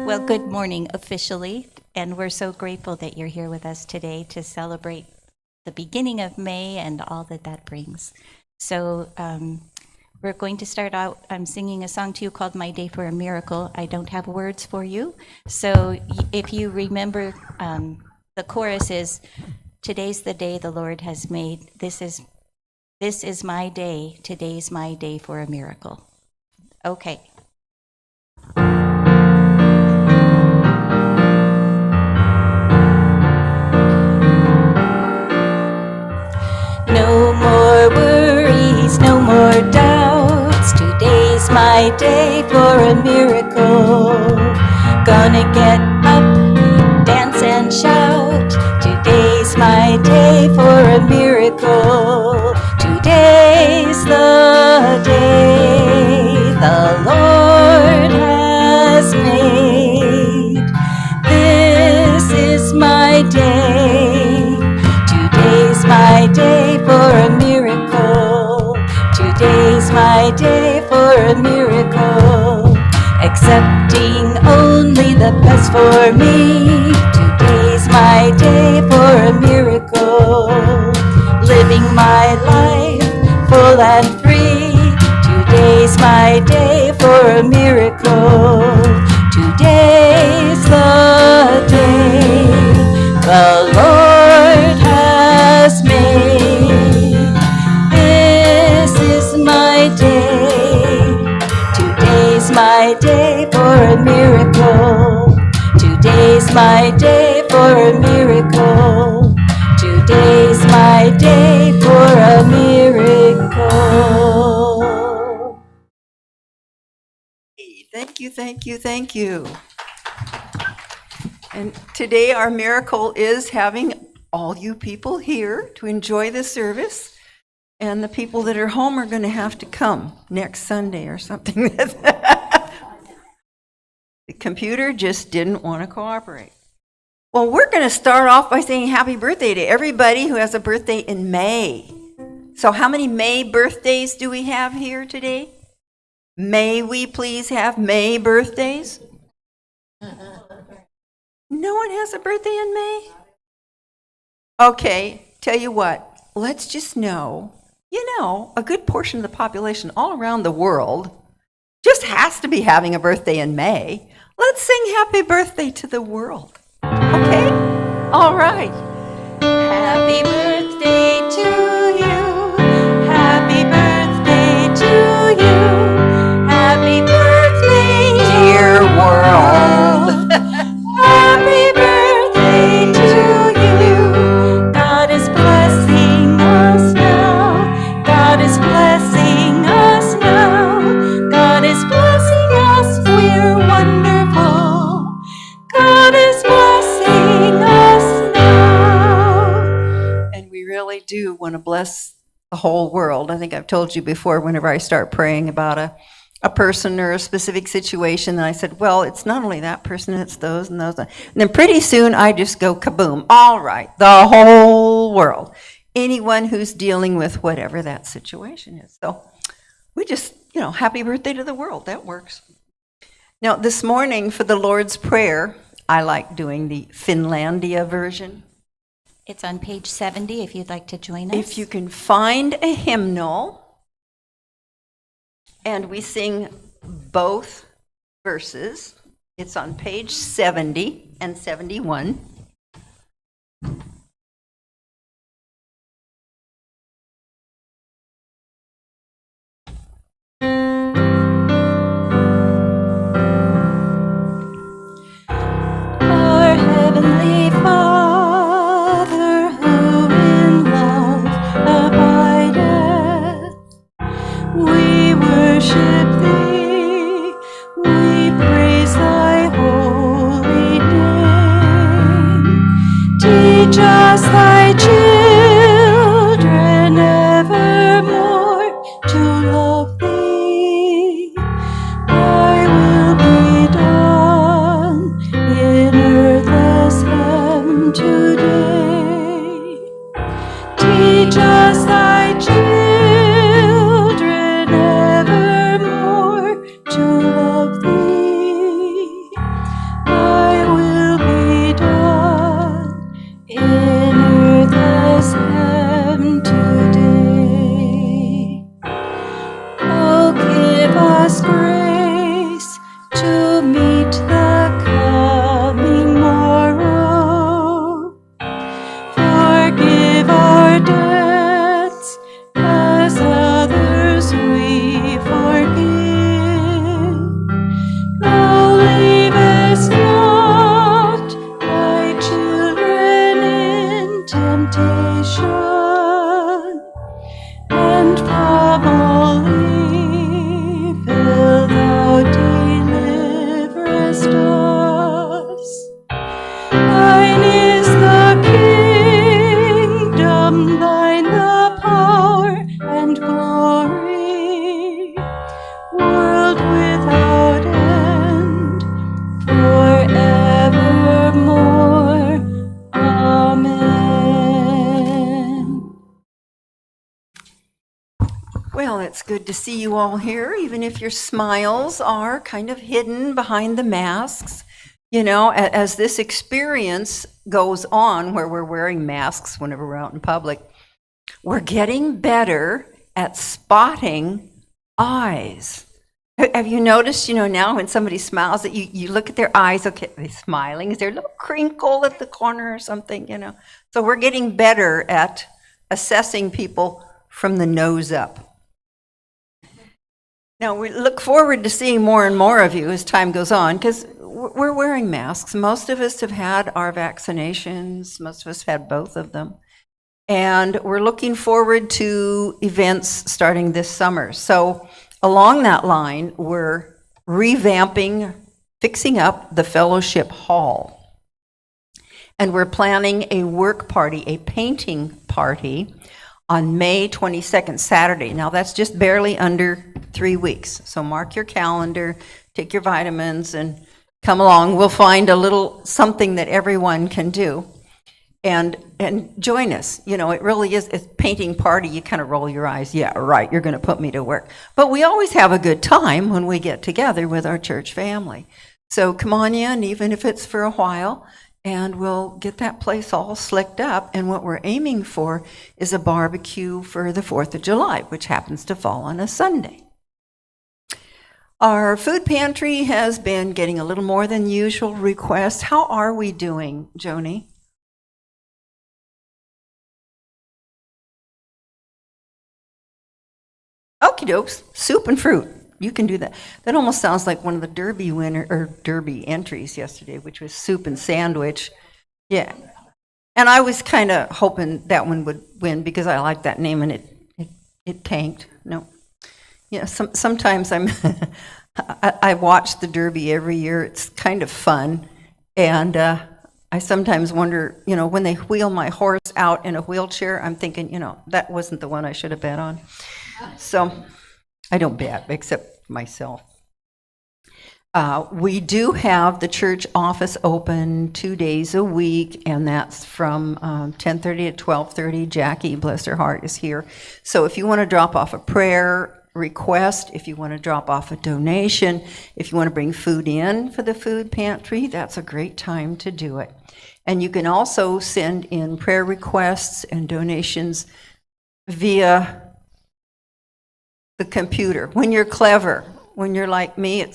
Well, good morning officially, and we're so grateful that you're here with us today to celebrate the beginning of May and all that that brings. So we're going to start out, I'm singing a song to you called My Day for a Miracle. I don't have words for you, so if you remember, the chorus is, today's the day the Lord has made. This is my day. Today's my day for a miracle. Okay. No more worries, no more doubts. Today's my day for a miracle. Gonna get up, dance and shout. Today's my day for a miracle. Today's the day the Lord has made. This is my day. Today's my day for a miracle. Today's my day for a miracle. Accepting only the best for me. Today's my day for a miracle. Living my life full and free. Today's my day for a miracle. Today's the day the Lord has made. This is my day. Today's my day for a miracle. Today's my day for a miracle. Today's my day for a miracle. Thank you, thank you, thank you. And today our miracle is having all you people here to enjoy the service. And the people that are home are going to have to come next Sunday or something. The computer just didn't want to cooperate. Well, we're going to start off by saying happy birthday to everybody who has a birthday in May. So how many May birthdays do we have here today? May we please have May birthdays? No one has a birthday in May? Okay, tell you what, let's just know, a good portion of the population all around the world just has to be having a birthday in May. Let's sing happy birthday to the world. Okay? All right. Happy birthday to you. Happy birthday to you. Happy birthday, dear world. Happy birthday to you. God is blessing us now. God is blessing us now. God is blessing us. We're wonderful. God is blessing us now. And we really do want to bless the whole world. I think I've told you before, whenever I start praying about a person or a specific situation, and I said, well, it's not only that person, it's those and those. And then pretty soon I just go kaboom. All right, the whole world. Anyone who's dealing with whatever that situation is. So we just, happy birthday to the world. That works. Now, this morning for the Lord's Prayer, I like doing the Finlandia version. It's on page 70 if you'd like to join us. If you can find a hymnal, and we sing both verses. It's on page 70 and 71. Our Heavenly Father, who in love abideth, we worship Thee, we praise Thy holy name. Teach us Thy children evermore to love Thee. Thy will be done in earth as heaven today. Teach us Thy children evermore Well, it's good to see you all here, even if your smiles are kind of hidden behind the masks. You know, as this experience goes on, where we're wearing masks whenever we're out in public, we're getting better at spotting eyes. Have you noticed, now when somebody smiles, that you look at their eyes, okay, are they smiling? Is there a little crinkle at the corner or something, So we're getting better at assessing people from the nose up. Now, we look forward to seeing more and more of you as time goes on, because we're wearing masks. Most of us have had our vaccinations. Most of us have had both of them. And we're looking forward to events starting this summer. So along that line, we're revamping, fixing up the fellowship hall. And we're planning a work party, a painting party, on May 22nd, Saturday. Now, that's just barely under 3 weeks. So mark your calendar, take your vitamins, and come along. We'll find a little something that everyone can do. And join us. It really is a painting party. You kind of roll your eyes. Yeah, right, you're going to put me to work. But we always have a good time when we get together with our church family. So come on in, even if it's for a while, and we'll get that place all slicked up. And what we're aiming for is a barbecue for the 4th of July, which happens to fall on a Sunday. Our food pantry has been getting a little more than usual requests. How are we doing, Joni? Okie dokes, soup and fruit. You can do that. That almost sounds like one of the Derby entries yesterday, which was soup and sandwich. Yeah. And I was kind of hoping that one would win because I like that name, and it tanked. No. Yeah, sometimes I watch the Derby every year. It's kind of fun. And I sometimes wonder, when they wheel my horse out in a wheelchair, I'm thinking, that wasn't the one I should have bet on. So I don't bet, except myself. We do have the church office open 2 days a week, and that's from 10:30 to 12:30. Jackie, bless her heart, is here. So if you want to drop off a prayer request, if you want to drop off a donation, if you want to bring food in for the food pantry, that's a great time to do it. And you can also send in prayer requests and donations via the computer. When you're clever, when you're like me,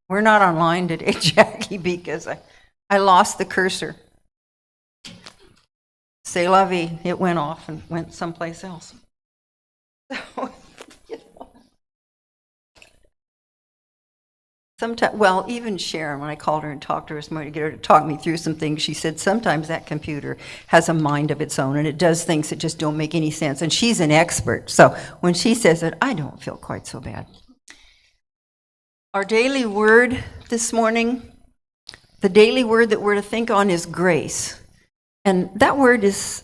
we're not online today, Jackie, because I lost the cursor. C'est la vie. It went off and went someplace else. So, sometimes, well, even Sharon, when I called her and talked to her this morning to get her to talk me through some things, she said sometimes that computer has a mind of its own and it does things that just don't make any sense. And she's an expert. So when she says it, I don't feel quite so bad. Our daily word this morning, the daily word that we're to think on is grace. And that word is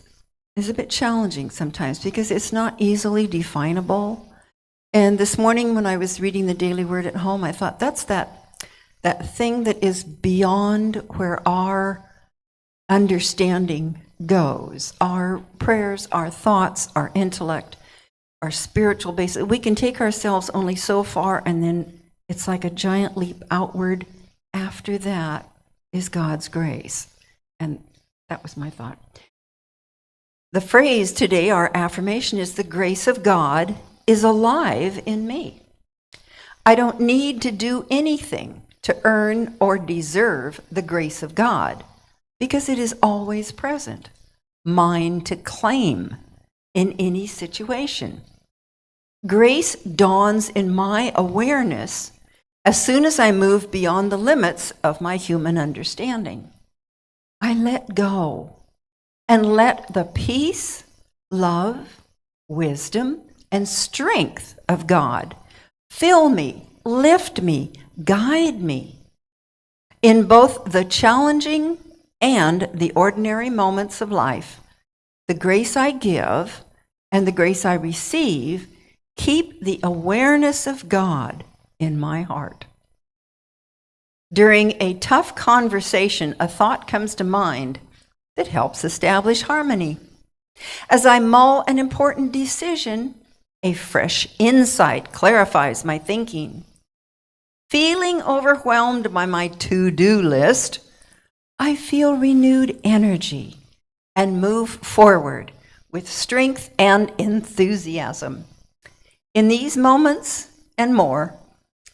a bit challenging sometimes because it's not easily definable. And this morning when I was reading the daily word at home, I thought that's that thing that is beyond where our understanding goes. Our prayers, our thoughts, our intellect, our spiritual basis. We can take ourselves only so far, and then it's like a giant leap outward. After that is God's grace. And that was my thought. The phrase today, our affirmation, is the grace of God is alive in me. I don't need to do anything to earn or deserve the grace of God because it is always present, mine to claim in any situation. Grace dawns in my awareness as soon as I move beyond the limits of my human understanding. I let go and let the peace, love, wisdom, and strength of God fill me, lift me, guide me in both the challenging and the ordinary moments of life. The grace I give and the grace I receive keep the awareness of God in my heart. During a tough conversation, a thought comes to mind that helps establish harmony. As I mull an important decision, A fresh insight clarifies my thinking. Feeling overwhelmed by my to-do list, I feel renewed energy and move forward with strength and enthusiasm. In these moments and more,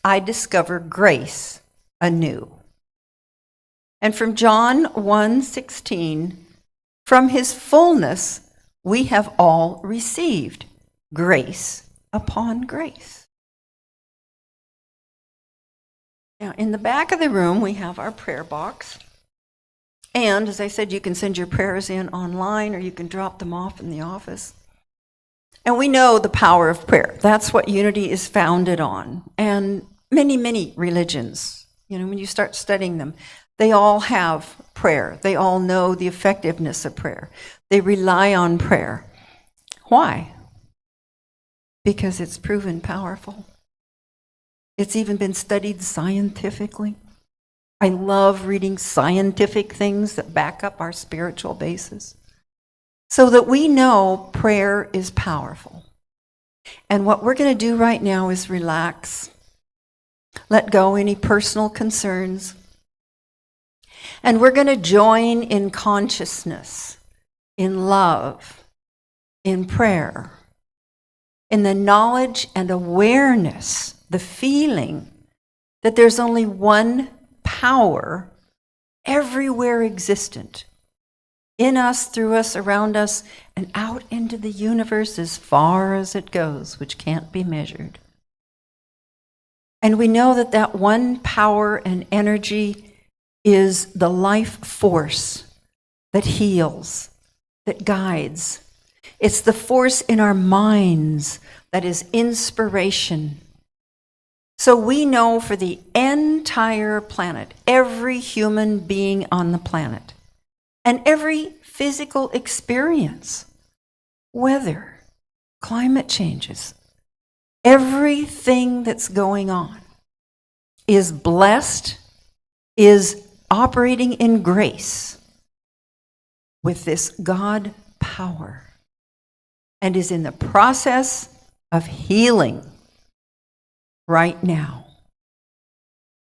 I discover grace anew. And from John 1:16, from his fullness we have all received grace upon grace. Now, in the back of the room, we have our prayer box. And as I said, you can send your prayers in online or you can drop them off in the office. And we know the power of prayer. That's what unity is founded on. And many, many religions, when you start studying them, they all have prayer. They all know the effectiveness of prayer. They rely on prayer. Why? Because it's proven powerful. It's even been studied scientifically. I love reading scientific things that back up our spiritual basis so that we know prayer is powerful. And what we're going to do right now is relax, let go any personal concerns, and we're going to join in consciousness, in love, in prayer, in the knowledge and awareness, the feeling that there's only one power everywhere existent, in us, through us, around us, and out into the universe as far as it goes, which can't be measured. And we know that that one power and energy is the life force that heals, that guides. It's the force in our minds that is inspiration. So we know for the entire planet, every human being on the planet, and every physical experience, weather, climate changes, everything that's going on is blessed, is operating in grace with this God power, and is in the process of healing right now.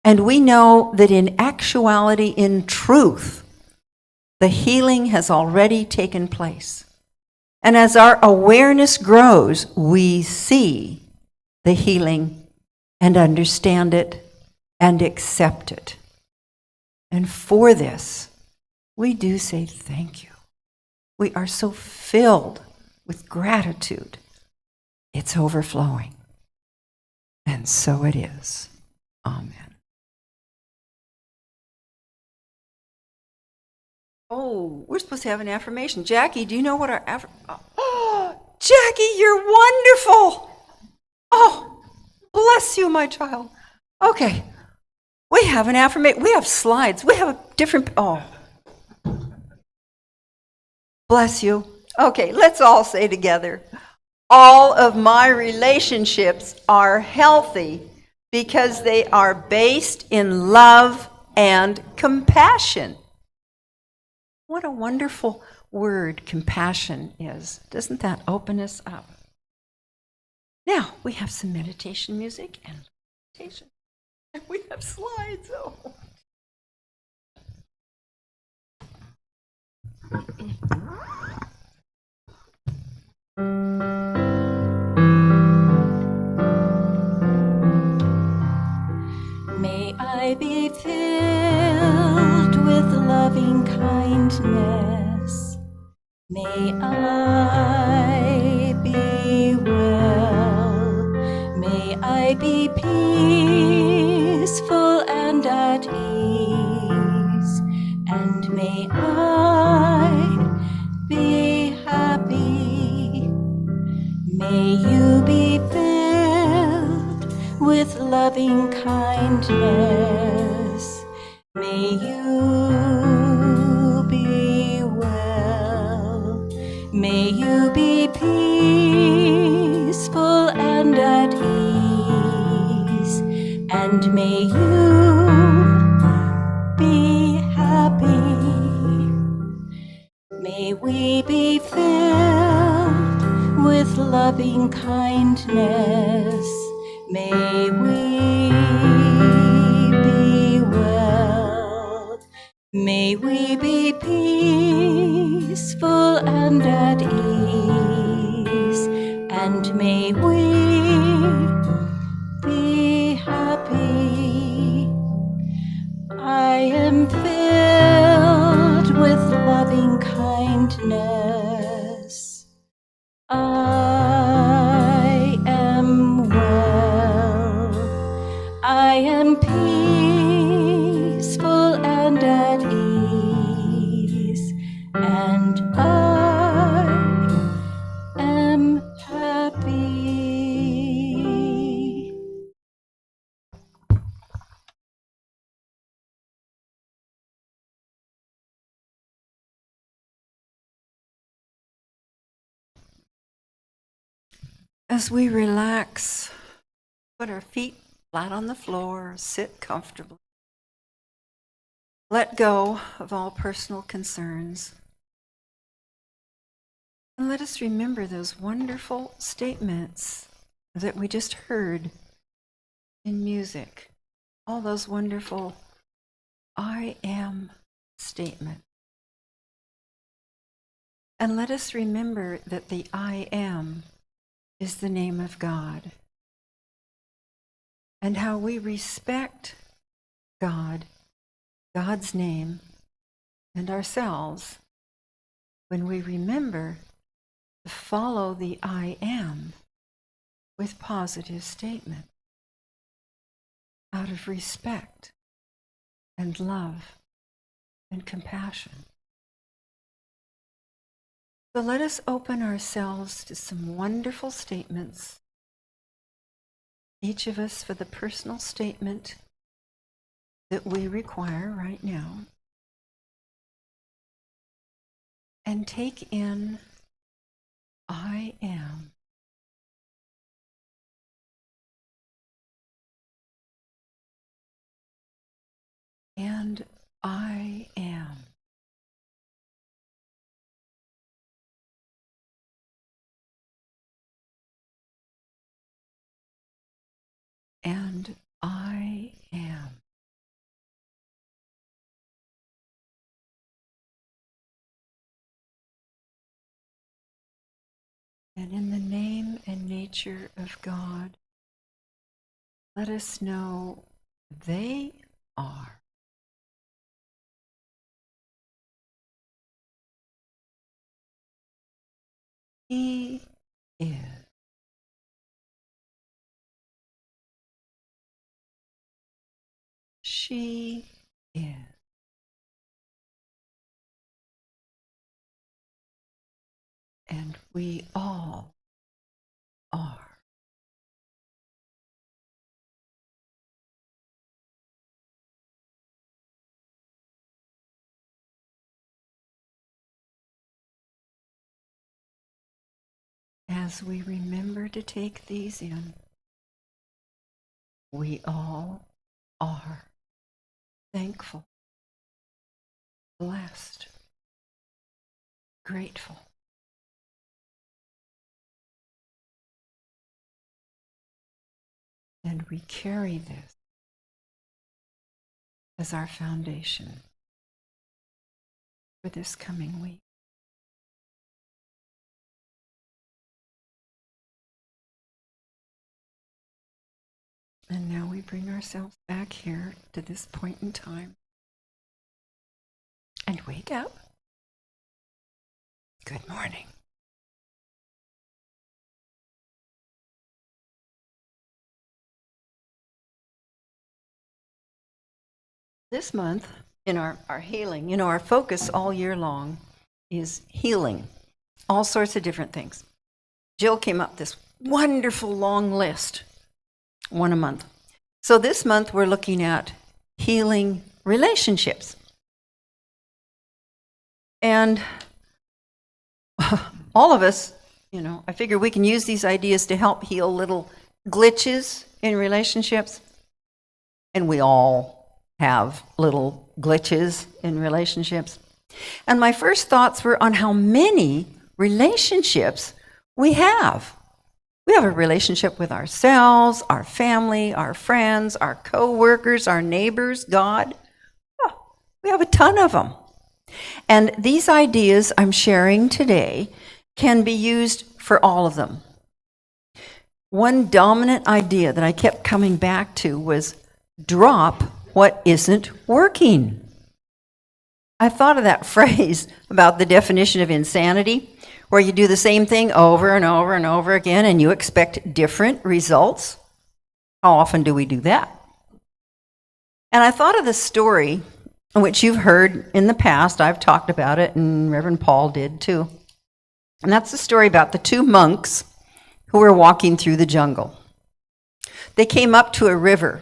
And we know that in actuality, in truth, the healing has already taken place. And as our awareness grows, we see the healing and understand it and accept it. And for this, we do say thank you. We are so filled with gratitude. It's overflowing. And so it is. Amen. Oh, we're supposed to have an affirmation. Jackie, do you know what our Oh, Jackie, you're wonderful. Oh, bless you, my child. Okay. We have an affirmation. We have slides. We have a different... Oh. Bless you. Okay, let's all say together. All of my relationships are healthy because they are based in love and compassion. What a wonderful word compassion is. Doesn't that open us up? Now, we have some meditation music and meditation. And we have slides. Oh. May I be filled with loving kindness. May I be well. May I be peaceful and at ease. And may I be happy. May you be filled with loving kindness. May you be well. May you be peaceful and at ease. And may you be happy. May we be filled with loving loving kindness, may we be well. May we be peaceful and at ease, and may we be happy. I am filled with loving kindness. I am well. I am peaceful and at ease, and I am happy. As we relax, put our feet flat on the floor, sit comfortably. Let go of all personal concerns. And let us remember those wonderful statements that we just heard in music. All those wonderful I am statements. And let us remember that the I am is the name of God. And how we respect God, God's name, and ourselves when we remember to follow the I am with positive statement out of respect and love and compassion. So let us open ourselves to some wonderful statements, each of us for the personal statement that we require right now, and take in I am. And I am. And I am. And in the name and nature of God, let us know they are. He is. She is. And we all are. As we remember to take these in, we all are thankful, blessed, grateful. And we carry this as our foundation for this coming week. And now we bring ourselves back here to this point in time and wake up. Good morning. This month, in our healing, our focus all year long is healing, all sorts of different things. Jill came up with this wonderful long list, one a month. So this month we're looking at healing relationships. And all of us, I figure we can use these ideas to help heal little glitches in relationships. And we all have little glitches in relationships. And my first thoughts were on how many relationships we have. We have a relationship with ourselves, our family, our friends, our co-workers, our neighbors, God. Oh, we have a ton of them. And these ideas I'm sharing today can be used for all of them. One dominant idea that I kept coming back to was drop what isn't working. I thought of that phrase about the definition of insanity, where you do the same thing over and over and over again and you expect different results. How often do we do that? And I thought of the story, which you've heard in the past. I've talked about it, and Reverend Paul did too. And that's the story about the two monks who were walking through the jungle. They came up to a river,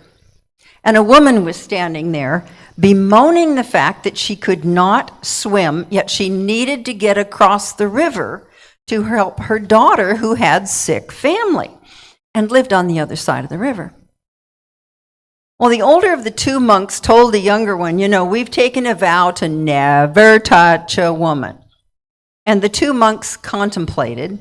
and a woman was standing there bemoaning the fact that she could not swim, yet she needed to get across the river to help her daughter who had sick family and lived on the other side of the river. Well, the older of the two monks told the younger one, we've taken a vow to never touch a woman. And the two monks contemplated,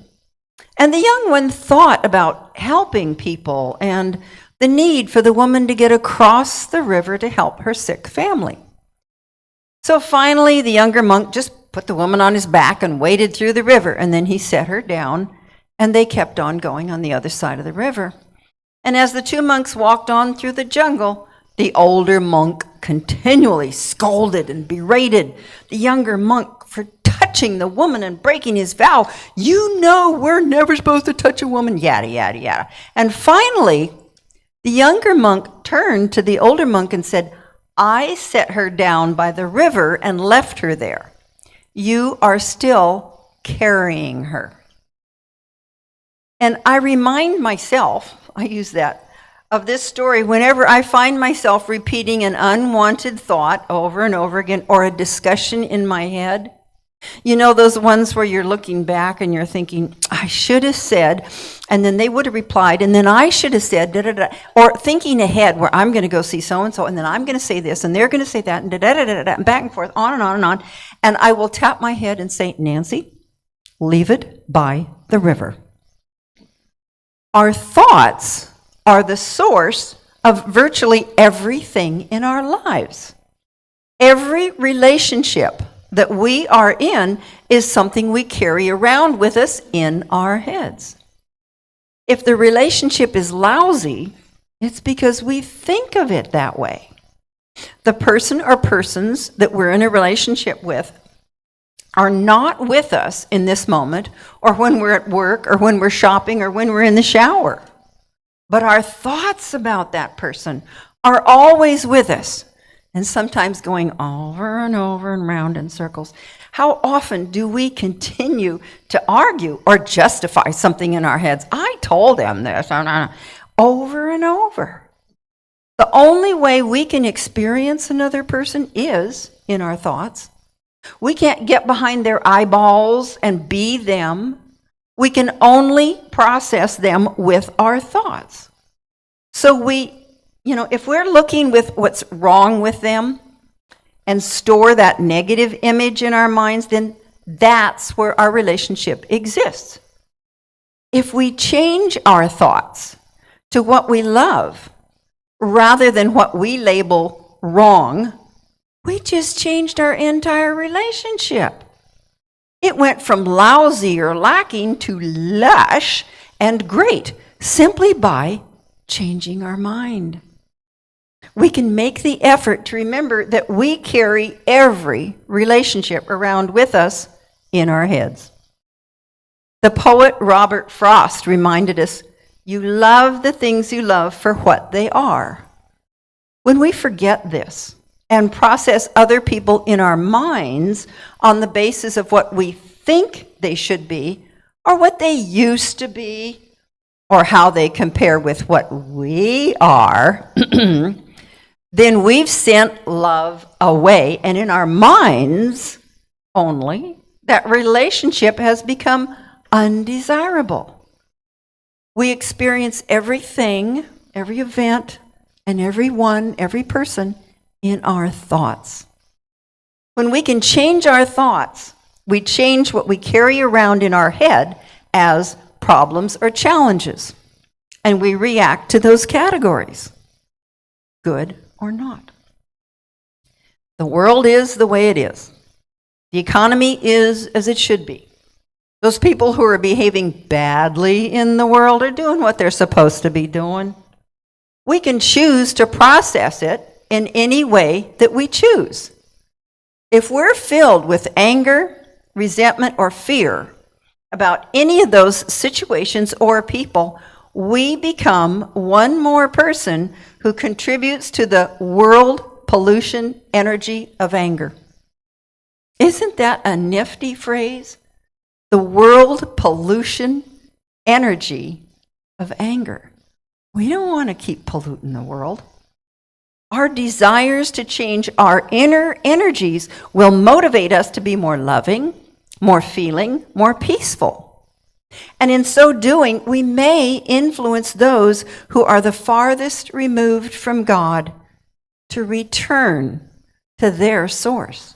and the young one thought about helping people and the need for the woman to get across the river to help her sick family. So finally, the younger monk just put the woman on his back and waded through the river, and then he set her down, and they kept on going on the other side of the river. And as the two monks walked on through the jungle, the older monk continually scolded and berated the younger monk for touching the woman and breaking his vow. We're never supposed to touch a woman, yada, yada, yada. And finally, the younger monk turned to the older monk and said, I set her down by the river and left her there. You are still carrying her. And I remind myself, I use that, of this story whenever I find myself repeating an unwanted thought over and over again, or a discussion in my head. Those ones where you're looking back and you're thinking, I should have said, and then they would have replied, and then I should have said, da da da, or thinking ahead where I'm going to go see so-and-so, and then I'm going to say this, and they're going to say that, and da da da da da, and back and forth, on and on and on. And I will tap my head and say, Nancy, leave it by the river. Our thoughts are the source of virtually everything in our lives. Every relationship that we are in is something we carry around with us in our heads. If the relationship is lousy, it's because we think of it that way. The person or persons that we're in a relationship with are not with us in this moment, or when we're at work, or when we're shopping, or when we're in the shower. But our thoughts about that person are always with us, and sometimes going over and over and round in circles. How often do we continue to argue or justify something in our heads? I told him this, over and over. The only way we can experience another person is in our thoughts. We can't get behind their eyeballs and be them. We can only process them with our thoughts. So if we're looking with what's wrong with them and store that negative image in our minds, then that's where our relationship exists. If we change our thoughts to what we love rather than what we label wrong, we just changed our entire relationship. It went from lousy or lacking to lush and great simply by changing our mind. We can make the effort to remember that we carry every relationship around with us in our heads. The poet Robert Frost reminded us, you love the things you love for what they are. When we forget this and process other people in our minds on the basis of what we think they should be, or what they used to be, or how they compare with what we are, then we've sent love away, and in our minds only, that relationship has become undesirable. We experience everything, every event, and every person in our thoughts. When we can change our thoughts, we change what we carry around in our head as problems, or challenges, and we react to those categories, good or not. The world is the way it is. The economy is as it should be. Those people who are behaving badly in the world are doing what they're supposed to be doing. We can choose to process it in any way that we choose. If we're filled with anger, resentment, or fear about any of those situations or people, we become one more person who contributes to the world pollution energy of anger. Isn't that a nifty phrase? The world pollution energy of anger. We don't want to keep polluting the world. Our desires to change our inner energies will motivate us to be more loving, more feeling, more peaceful. And in so doing, we may influence those who are the farthest removed from God to return to their source.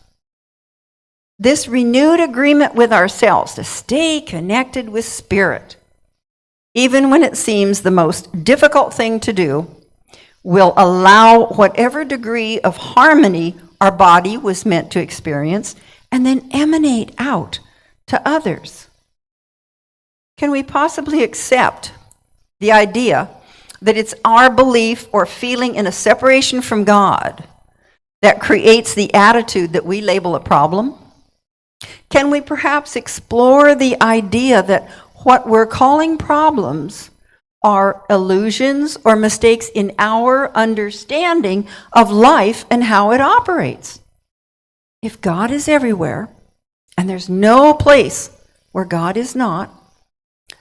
This renewed agreement with ourselves to stay connected with Spirit, even when it seems the most difficult thing to do, will allow whatever degree of harmony our body was meant to experience and then emanate out to others. Can we possibly accept the idea that it's our belief or feeling in a separation from God that creates the attitude that we label a problem? Can we perhaps explore the idea that what we're calling problems are illusions or mistakes in our understanding of life and how it operates? If God is everywhere, and there's no place where God is not,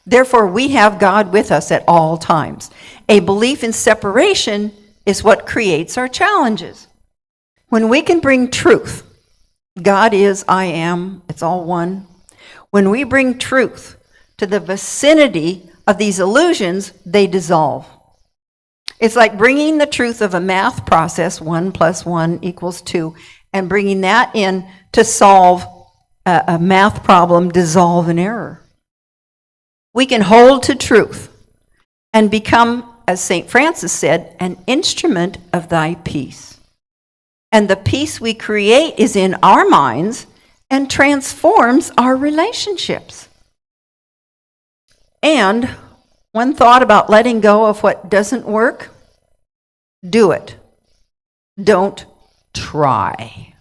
therefore we have God with us at all times. A belief in separation is what creates our challenges. When we can bring truth, God is, I am, it's all one. When we bring truth to the vicinity of these illusions, they dissolve. It's like bringing the truth of a math process, 1 + 1 = 2, and bringing that in to solve a math problem, dissolve an error. We can hold to truth and become, as St. Francis said, an instrument of thy peace. And the peace we create is in our minds and transforms our relationships. And one thought about letting go of what doesn't work: do it. Don't try.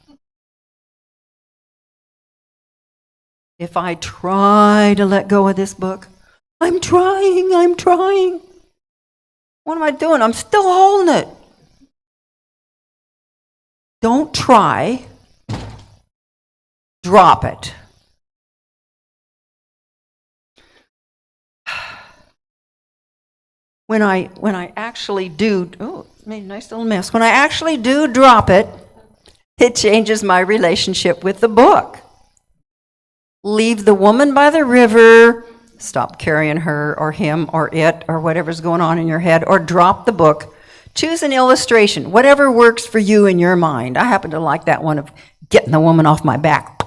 If I try to let go of this book, I'm trying. What am I doing? I'm still holding it. Don't try. Drop it. When I actually do, it made a nice little mess. When I actually do drop it, it changes my relationship with the book. Leave the woman by the river, stop carrying her or him or it or whatever's going on in your head, or drop the book. Choose an illustration, whatever works for you in your mind. I happen to like that one of getting the woman off my back.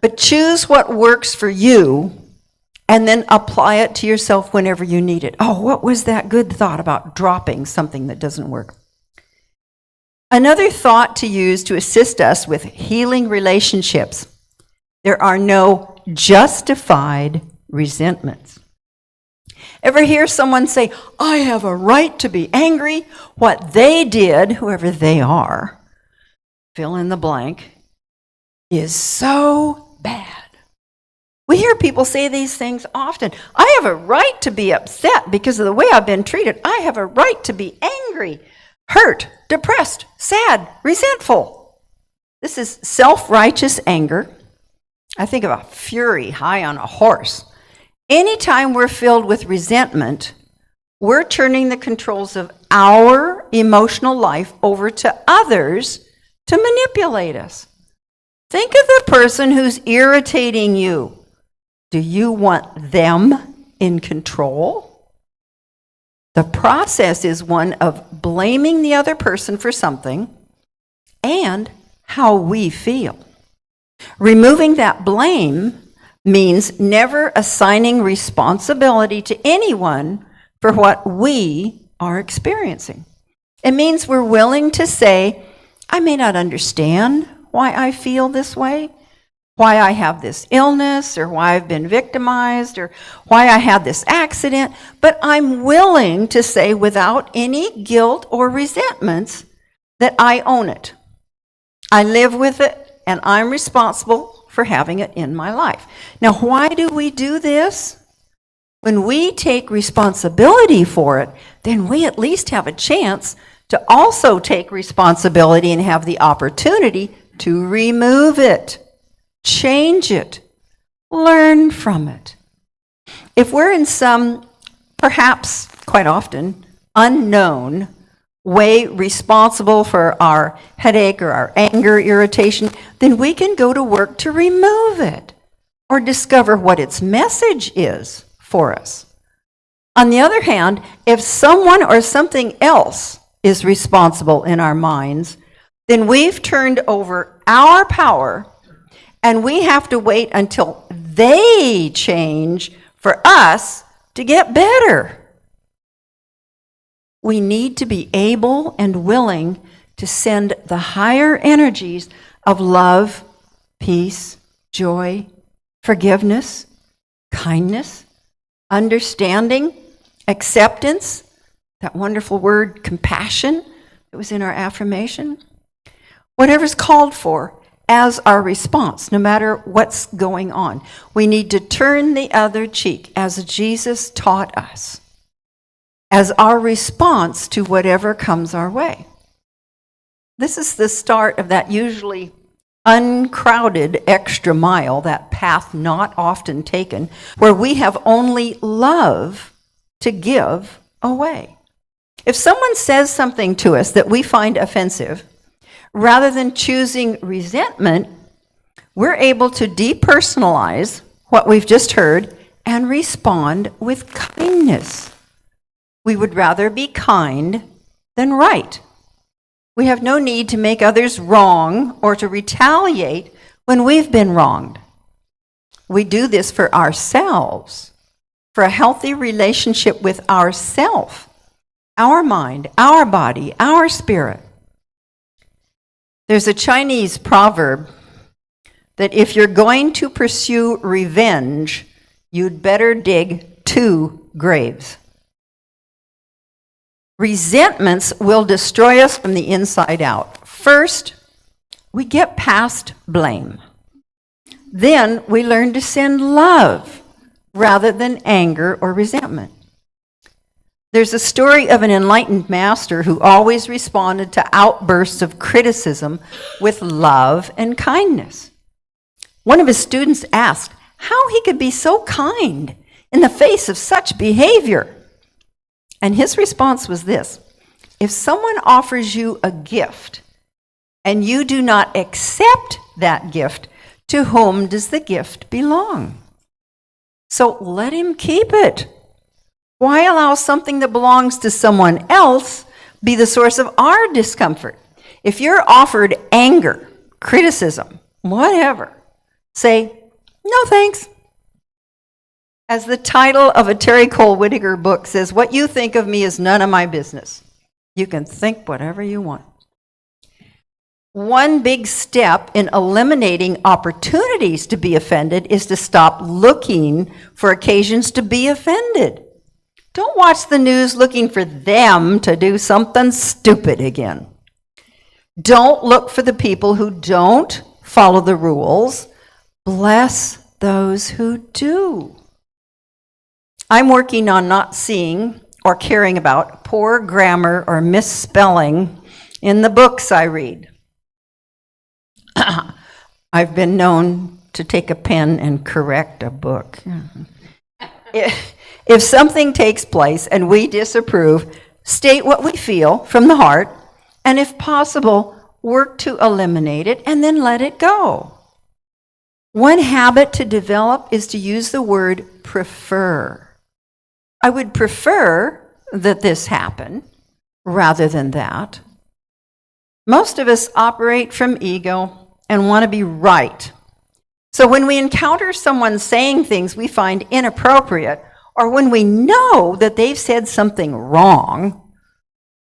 But choose what works for you and then apply it to yourself whenever you need it. Oh, what was that good thought about dropping something that doesn't work? Another thought to use to assist us with healing relationships: there are no justified resentments. Ever hear someone say, I have a right to be angry? What they did, whoever they are, fill in the blank, is so bad. We hear people say these things often. I have a right to be upset because of the way I've been treated. I have a right to be angry, hurt, depressed, sad, resentful. This is self-righteous anger. I think of a fury high on a horse. Anytime we're filled with resentment, we're turning the controls of our emotional life over to others to manipulate us. Think of the person who's irritating you. Do you want them in control? The process is one of blaming the other person for something and how we feel. Removing that blame means never assigning responsibility to anyone for what we are experiencing. It means we're willing to say, I may not understand why I feel this way, why I have this illness, or why I've been victimized, or why I had this accident, but I'm willing to say without any guilt or resentments that I own it. I live with it, and I'm responsible for having it in my life. Now, why do we do this? When we take responsibility for it, then we at least have a chance to also take responsibility and have the opportunity to remove it, change it, learn from it. If we're in some, perhaps quite often, unknown way responsible for our headache or our anger, irritation, then we can go to work to remove it or discover what its message is for us. On the other hand, if someone or something else is responsible in our minds, then we've turned over our power and we have to wait until they change for us to get better. We need to be able and willing to send the higher energies of love, peace, joy, forgiveness, kindness, understanding, acceptance, that wonderful word, compassion, that was in our affirmation. Whatever's called for as our response, no matter what's going on. We need to turn the other cheek, as Jesus taught us, as our response to whatever comes our way. This is the start of that usually uncrowded extra mile, that path not often taken, where we have only love to give away. If someone says something to us that we find offensive, rather than choosing resentment, we're able to depersonalize what we've just heard and respond with kindness. We would rather be kind than right. We have no need to make others wrong or to retaliate when we've been wronged. We do this for ourselves, for a healthy relationship with ourself, our mind, our body, our spirit. There's a Chinese proverb that if you're going to pursue revenge, you'd better dig 2 graves. Resentments will destroy us from the inside out. First, we get past blame. Then we learn to send love rather than anger or resentment. There's a story of an enlightened master who always responded to outbursts of criticism with love and kindness. One of his students asked how he could be so kind in the face of such behavior. And his response was this: if someone offers you a gift and you do not accept that gift, to whom does the gift belong? So let him keep it. Why allow something that belongs to someone else be the source of our discomfort? If you're offered anger, criticism, whatever, say, no thanks. As the title of a Terry Cole Whittaker book says, what you think of me is none of my business. You can think whatever you want. One big step in eliminating opportunities to be offended is to stop looking for occasions to be offended. Don't watch the news looking for them to do something stupid again. Don't look for the people who don't follow the rules. Bless those who do. I'm working on not seeing or caring about poor grammar or misspelling in the books I read. I've been known to take a pen and correct a book. If something takes place and we disapprove, state what we feel from the heart, and if possible, work to eliminate it and then let it go. One habit to develop is to use the word prefer. I would prefer that this happen rather than that. Most of us operate from ego and want to be right. So when we encounter someone saying things we find inappropriate, or when we know that they've said something wrong,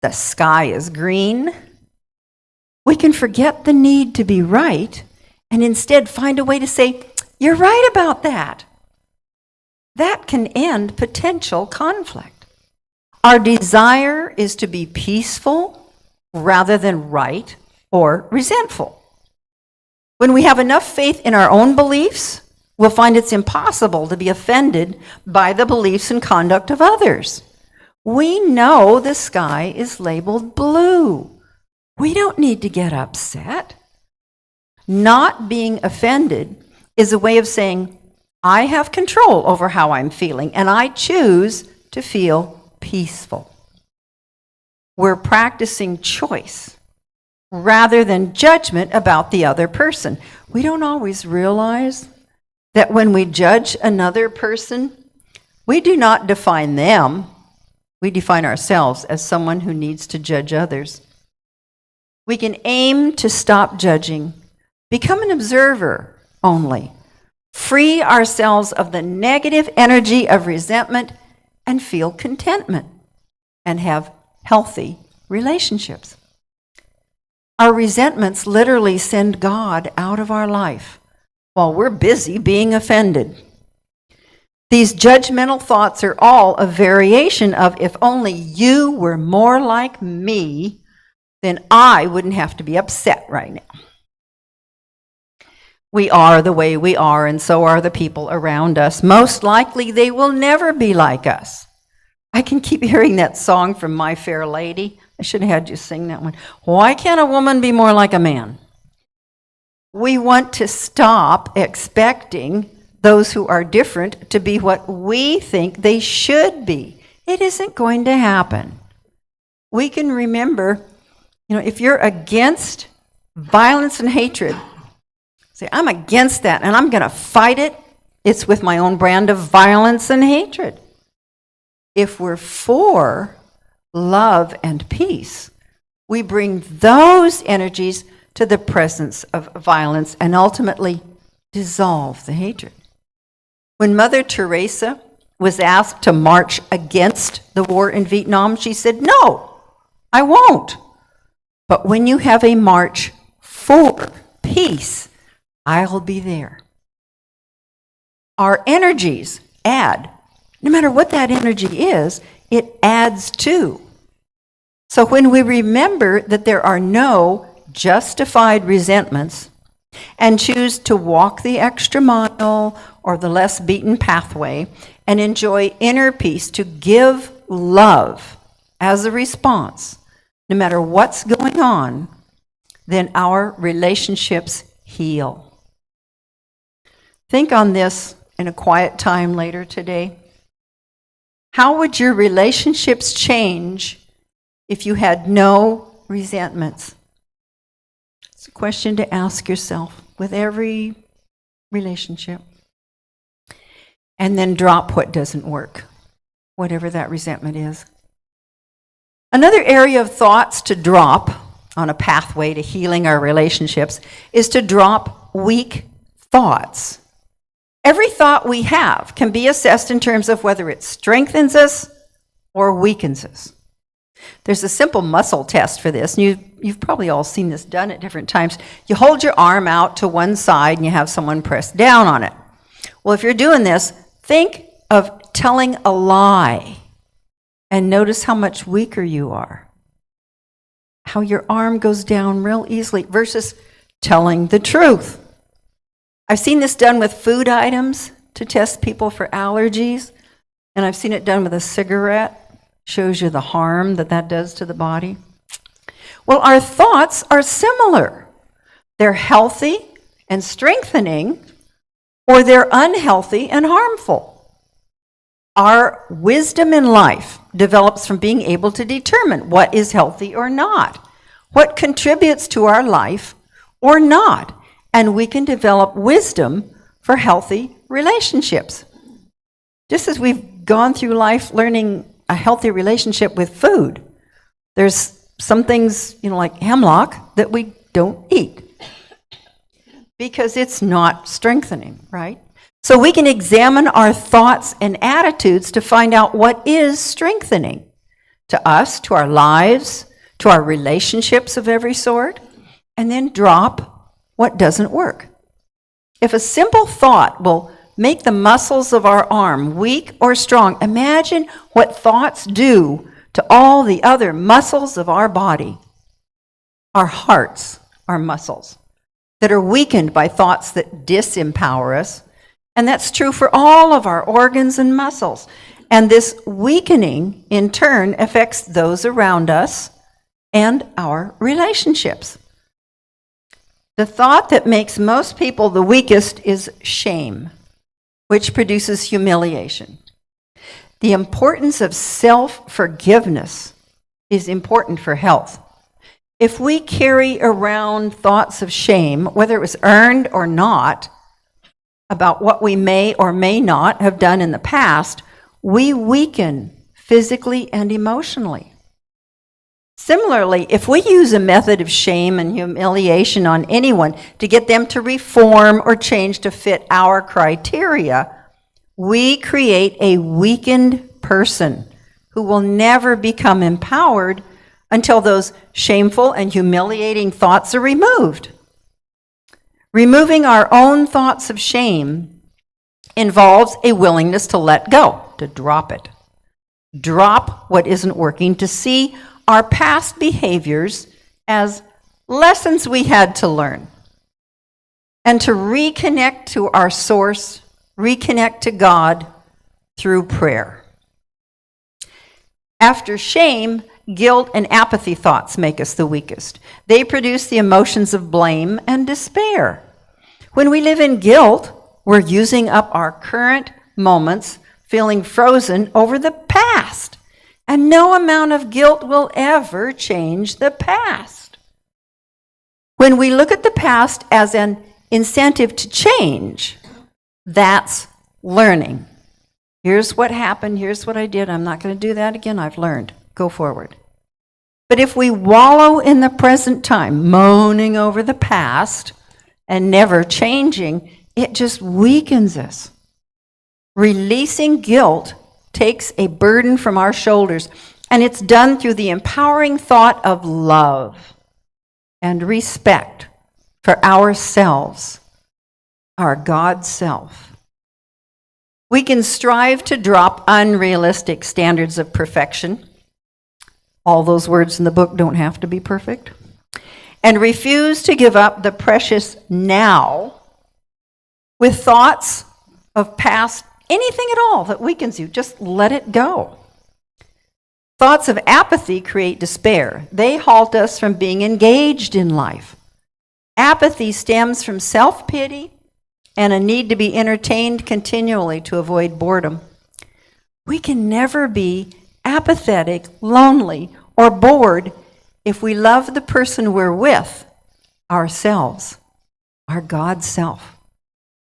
the sky is green, we can forget the need to be right and instead find a way to say, "You're right about that." That can end potential conflict. Our desire is to be peaceful rather than right or resentful. When we have enough faith in our own beliefs, we'll find it's impossible to be offended by the beliefs and conduct of others. We know the sky is labeled blue. We don't need to get upset. Not being offended is a way of saying, I have control over how I'm feeling, and I choose to feel peaceful. We're practicing choice rather than judgment about the other person. We don't always realize that when we judge another person, we do not define them. We define ourselves as someone who needs to judge others. We can aim to stop judging, become an observer only, free ourselves of the negative energy of resentment, and feel contentment, and have healthy relationships. Our resentments literally send God out of our life while we're busy being offended. These judgmental thoughts are all a variation of, if only you were more like me, then I wouldn't have to be upset right now. We are the way we are, and so are the people around us. Most likely, they will never be like us. I can keep hearing that song from My Fair Lady. I should have had you sing that one. Why can't a woman be more like a man? We want to stop expecting those who are different to be what we think they should be. It isn't going to happen. We can remember, if you're against violence and hatred, say, I'm against that, and I'm going to fight it. It's with my own brand of violence and hatred. If we're for love and peace, we bring those energies to the presence of violence and ultimately dissolve the hatred. When Mother Teresa was asked to march against the war in Vietnam, she said, "No, I won't. But when you have a march for peace, I'll be there." Our energies add. No matter what that energy is, it adds to. So when we remember that there are no justified resentments and choose to walk the extra mile or the less beaten pathway and enjoy inner peace, to give love as a response, no matter what's going on, then our relationships heal. Think on this in a quiet time later today. How would your relationships change if you had no resentments? It's a question to ask yourself with every relationship. And then drop what doesn't work, whatever that resentment is. Another area of thoughts to drop on a pathway to healing our relationships is to drop weak thoughts. Every thought we have can be assessed in terms of whether it strengthens us or weakens us. There's a simple muscle test for this, and you've probably all seen this done at different times. You hold your arm out to one side and you have someone press down on it. Well, if you're doing this, think of telling a lie and notice how much weaker you are. How your arm goes down real easily versus telling the truth. I've seen this done with food items to test people for allergies, and I've seen it done with a cigarette. Shows you the harm that does to the body. Well, our thoughts are similar. They're healthy and strengthening, or they're unhealthy and harmful. Our wisdom in life develops from being able to determine what is healthy or not, what contributes to our life or not. And we can develop wisdom for healthy relationships. Just as we've gone through life learning a healthy relationship with food, there's some things, like hemlock, that we don't eat. because it's not strengthening, right? So we can examine our thoughts and attitudes to find out what is strengthening to us, to our lives, to our relationships of every sort, and then drop what doesn't work. If a simple thought will make the muscles of our arm weak or strong, imagine what thoughts do to all the other muscles of our body. Our hearts are muscles that are weakened by thoughts that disempower us, and that's true for all of our organs and muscles. And this weakening, in turn, affects those around us and our relationships. The thought that makes most people the weakest is shame, which produces humiliation. The importance of self-forgiveness is important for health. If we carry around thoughts of shame, whether it was earned or not, about what we may or may not have done in the past, we weaken physically and emotionally. Similarly, if we use a method of shame and humiliation on anyone to get them to reform or change to fit our criteria, we create a weakened person who will never become empowered until those shameful and humiliating thoughts are removed. Removing our own thoughts of shame involves a willingness to let go, to drop it. Drop what isn't working, to see our past behaviors as lessons we had to learn, and to reconnect to our source, reconnect to God through prayer. After shame, guilt and apathy thoughts make us the weakest. They produce the emotions of blame and despair. When we live in guilt, we're using up our current moments, feeling frozen over the past. And no amount of guilt will ever change the past. When we look at the past as an incentive to change, that's learning. Here's what happened, here's what I did, I'm not going to do that again, I've learned. Go forward. But if we wallow in the present time, moaning over the past and never changing, it just weakens us. Releasing guilt takes a burden from our shoulders, and it's done through the empowering thought of love and respect for ourselves, our God self. We can strive to drop unrealistic standards of perfection. All those words in the book don't have to be perfect. And refuse to give up the precious now with thoughts of past, anything at all that weakens you. Just let it go. Thoughts of apathy create despair. They halt us from being engaged in life. Apathy stems from self-pity and a need to be entertained continually to avoid boredom. We can never be apathetic, lonely, or bored if we love the person we're with, ourselves, our God self.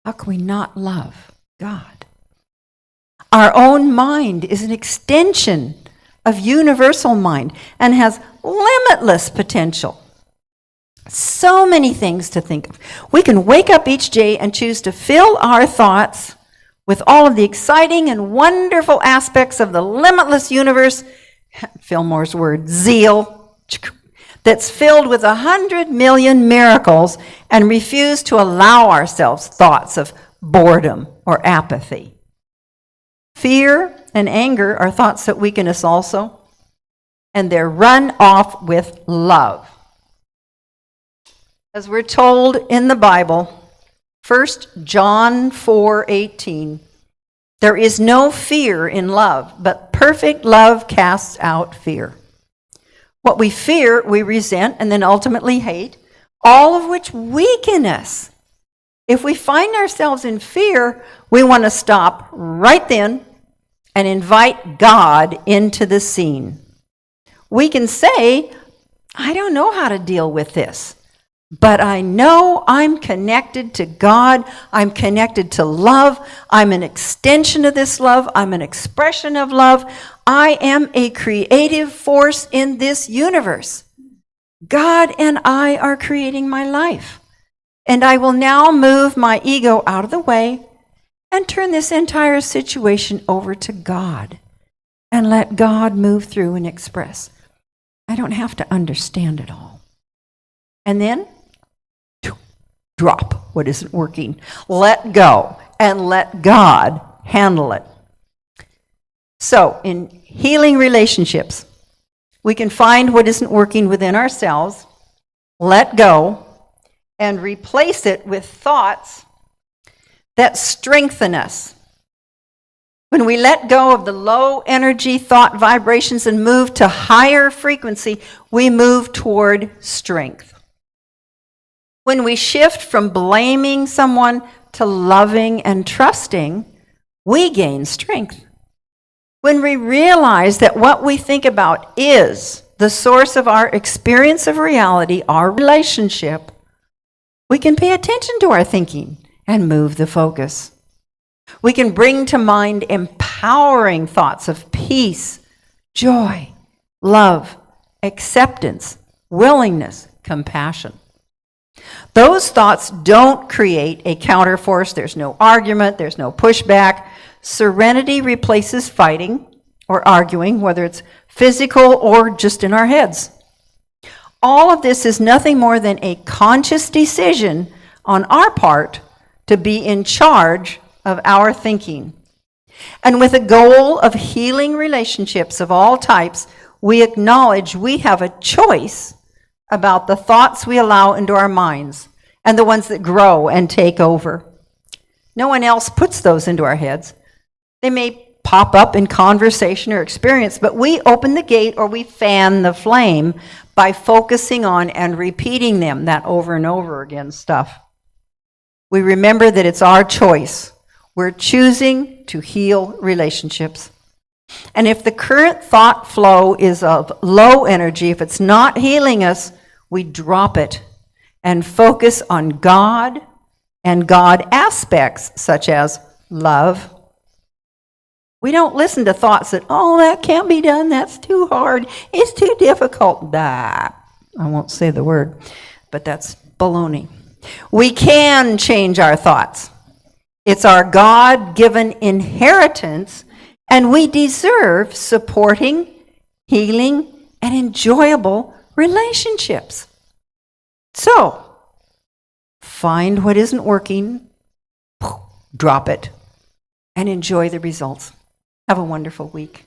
How can we not love God? Our own mind is an extension of universal mind and has limitless potential. So many things to think of. We can wake up each day and choose to fill our thoughts with all of the exciting and wonderful aspects of the limitless universe, Fillmore's word, zeal, that's filled with 100 million miracles, and refuse to allow ourselves thoughts of boredom or apathy. Fear and anger are thoughts that weaken us also, and they're run off with love. As we're told in the Bible, 1 John 4:18, there is no fear in love, but perfect love casts out fear. What we fear, we resent, and then ultimately hate, all of which weaken us. If we find ourselves in fear, we want to stop right then and invite God into the scene. We can say, I don't know how to deal with this, but I know I'm connected to God. I'm connected to love. I'm an extension of this love. I'm an expression of love. I am a creative force in this universe. God and I are creating my life. And I will now move my ego out of the way and turn this entire situation over to God and let God move through and express. I don't have to understand it all. And then drop what isn't working. Let go and let God handle it. So, in healing relationships, we can find what isn't working within ourselves, let go, and replace it with thoughts that strengthen us. When we let go of the low energy thought vibrations and move to higher frequency, we move toward strength. When we shift from blaming someone to loving and trusting, we gain strength. When we realize that what we think about is the source of our experience of reality, our relationship, we can pay attention to our thinking and move the focus. We can bring to mind empowering thoughts of peace, joy, love, acceptance, willingness, compassion. Those thoughts don't create a counterforce. There's no argument. There's no pushback. Serenity replaces fighting or arguing, whether it's physical or just in our heads. All of this is nothing more than a conscious decision on our part to be in charge of our thinking. And with a goal of healing relationships of all types, we acknowledge we have a choice about the thoughts we allow into our minds and the ones that grow and take over. No one else puts those into our heads. They may pop up in conversation or experience, but we open the gate or we fan the flame by focusing on and repeating them, that over and over again stuff. We remember that it's our choice. We're choosing to heal relationships. And if the current thought flow is of low energy, if it's not healing us, we drop it and focus on God and God aspects such as love. We don't listen to thoughts that, oh, that can't be done, that's too hard, it's too difficult. I won't say the word, but that's baloney. We can change our thoughts. It's our God-given inheritance, and we deserve supporting, healing, and enjoyable relationships. So, find what isn't working, drop it, and enjoy the results. Have a wonderful week.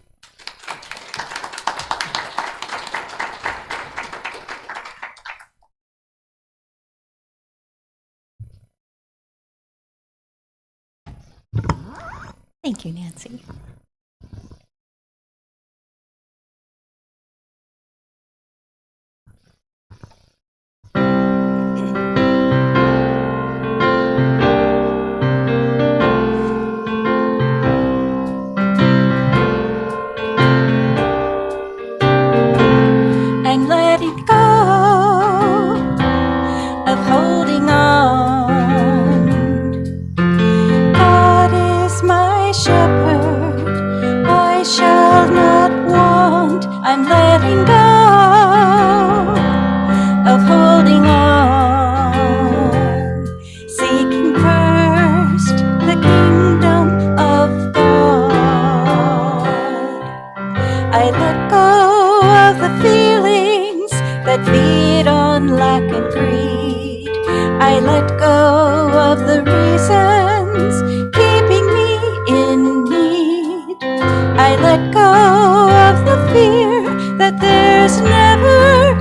Thank you, Nancy. I'm letting go of holding on. God is my shepherd, I shall not want. I'm letting go of holding on, seeking first the kingdom of God. I let go of the feelings that feed on lack and greed. I let go of the reasons keeping me in need. I let go of the fear that there's never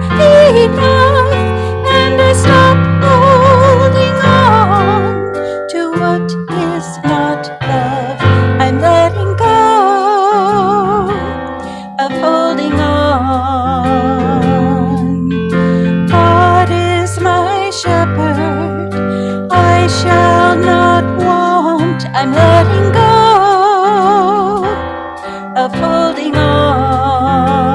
enough, and I stop holding on to what is not love. I'm letting go of holding on. God is my shepherd, I shall not want. I'm letting go of holding on,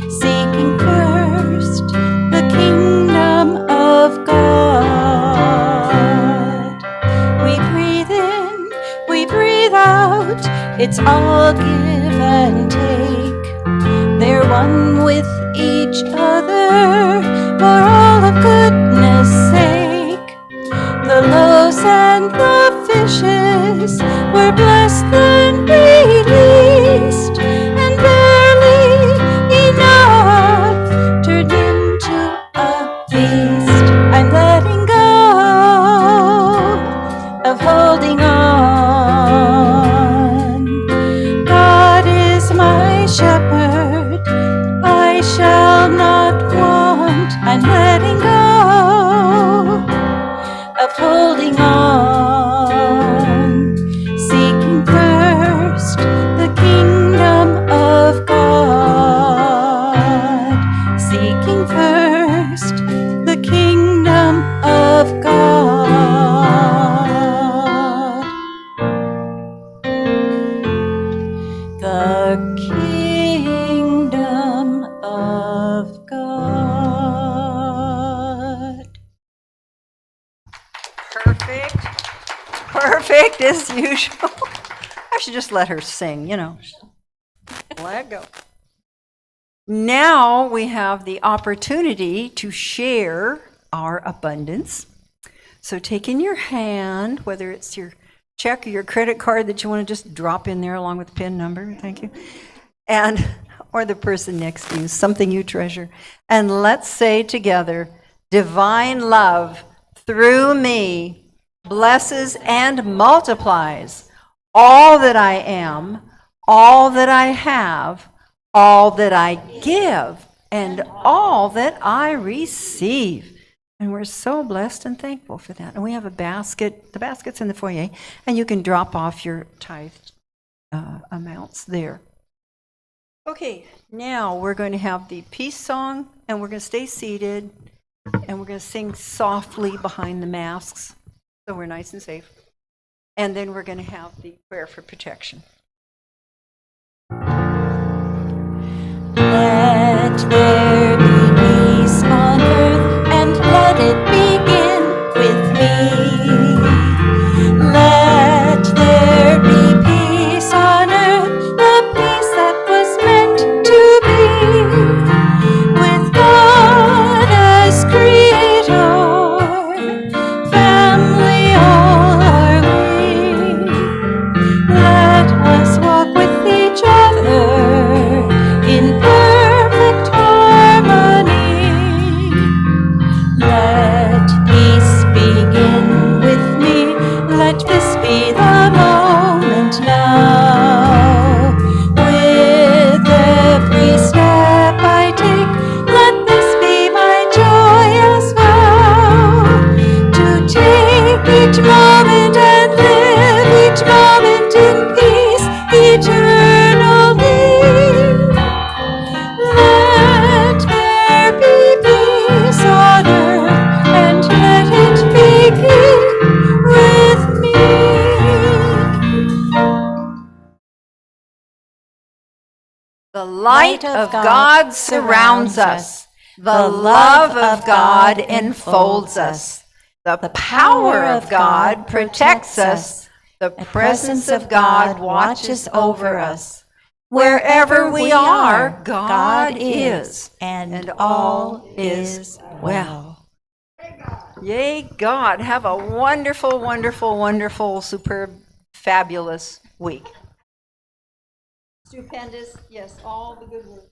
seeking first the kingdom of God. We breathe in, we breathe out, it's all give and take. They're one with each other for all of goodness sake. of God. Perfect. Perfect as usual. I should just let her sing, Let go. Now we have the opportunity to share our abundance. So take in your hand, whether it's your check or your credit card that you want to just drop in there along with the PIN number, thank you, and or the person next to you, something you treasure. And let's say together, divine love through me blesses and multiplies all that I am, all that I have, all that I give, and all that I receive. And we're so blessed and thankful for that. And we have a basket. The basket's in the foyer, and you can drop off your tithe amounts there. Okay, now we're going to have the peace song, and we're going to stay seated, and we're going to sing softly behind the masks, so we're nice and safe. And then we're going to have the prayer for protection. Let there be peace on earth, and let it begin with me. Let there be peace on earth, the peace that was meant to be. With God as Creator, family all are we. Let us walk with each other in perfect harmony. Let peace begin with me. Let this be the moment now. With every step I take, let this be my joyous vow. To take each moment and live each moment in peace eternally. Let there be peace on earth, and let it begin with me. The light of God surrounds us. The love of God enfolds us. The power of God protects us. The presence of God watches over us. Wherever we are, God is, and all is well. Yay, God. Have a wonderful, wonderful, wonderful, superb, fabulous week. Stupendous, yes, all the good work.